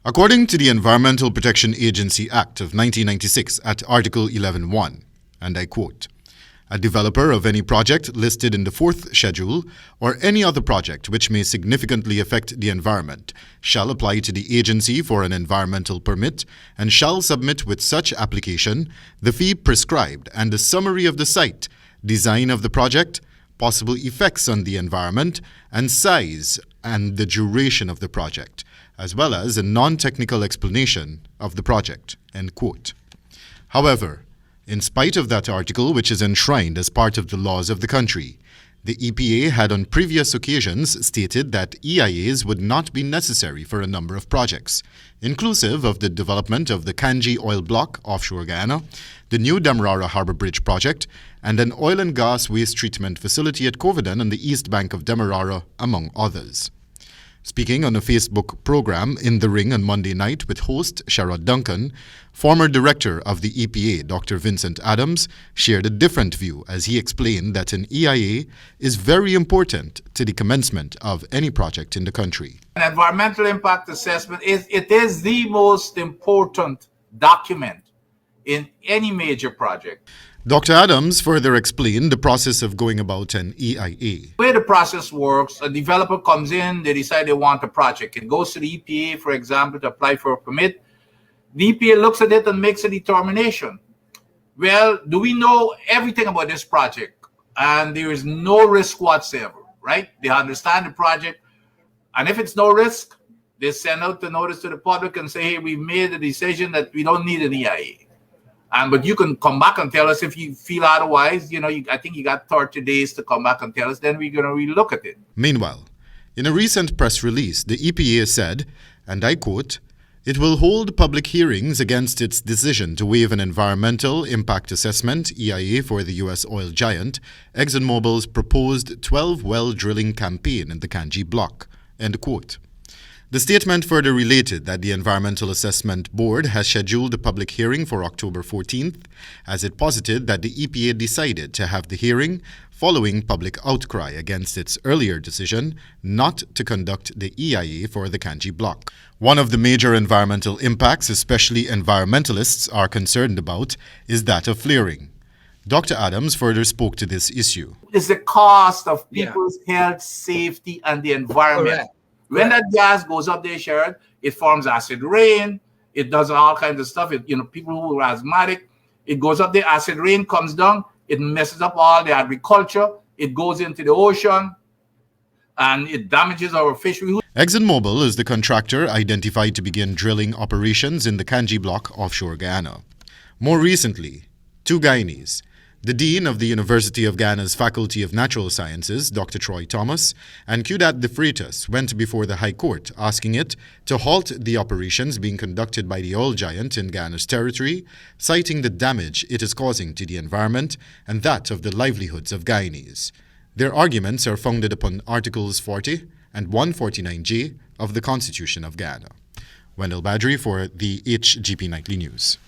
According to the Environmental Protection Agency Act of 1996 at Article 11.1, and I quote, "A developer of any project listed in the 4th Schedule or any other project which may significantly affect the environment shall apply to the agency for an environmental permit and shall submit with such application the fee prescribed and a summary of the site, design of the project, possible effects on the environment, and size and the duration of the project, as well as a non-technical explanation of the project," end quote. However, in spite of that article, which is enshrined as part of the laws of the country, the EPA had on previous occasions stated that EIAs would not be necessary for a number of projects, inclusive of the development of the Canje Oil Block offshore Guyana, the new Demerara Harbour Bridge project, and an oil and gas waste treatment facility at Covidan on the east bank of Demerara, among others. Speaking on a Facebook program In the Ring on Monday night with host Sherrod Duncan, former director of the EPA, Dr. Vincent Adams, shared a different view as he explained that an EIA is very important to the commencement of any project in the country. An environmental impact assessment is the most important document in any major project. Dr. Adams further explained the process of going about an EIA. The way the process works, a developer comes in, they decide they want a project. It goes to the EPA, for example, to apply for a permit. The EPA looks at it and makes a determination. Well, do we know everything about this project? And there is no risk whatsoever, right? They understand the project. And if it's no risk, they send out the notice to the public and say, hey, we've made a decision that we don't need an EIA. But you can come back and tell us if you feel otherwise. I think you got 30 days to come back and tell us, then we're going to relook at it. Meanwhile, in a recent press release, the EPA said, and I quote, "It will hold public hearings against its decision to waive an environmental impact assessment, EIA, for the U.S. oil giant, ExxonMobil's proposed 12-well drilling campaign in the Canje Block," end quote. The statement further related that the Environmental Assessment Board has scheduled a public hearing for October 14th, as it posited that the EPA decided to have the hearing following public outcry against its earlier decision not to conduct the EIA for the Canje Block. One of the major environmental impacts, especially environmentalists are concerned about, is that of flaring. Dr. Adams further spoke to this issue. It's the cost of people's health, safety, and the environment. Correct. When that gas goes up there, Sherrod, it forms acid rain. It does all kinds of stuff. People who are asthmatic, it goes up there, acid rain comes down. It messes up all the agriculture. It goes into the ocean, and it damages our fishery. ExxonMobil is the contractor identified to begin drilling operations in the Canje Block offshore Guyana. More recently, two Guyanese, the Dean of the University of Guyana's Faculty of Natural Sciences, Dr. Troy Thomas, and Cudat de Freitas went before the High Court asking it to halt the operations being conducted by the oil giant in Guyana's territory, citing the damage it is causing to the environment and that of the livelihoods of Guyanese. Their arguments are founded upon Articles 40 and 149J of the Constitution of Guyana. Wendell Badrie for the HGP Nightly News.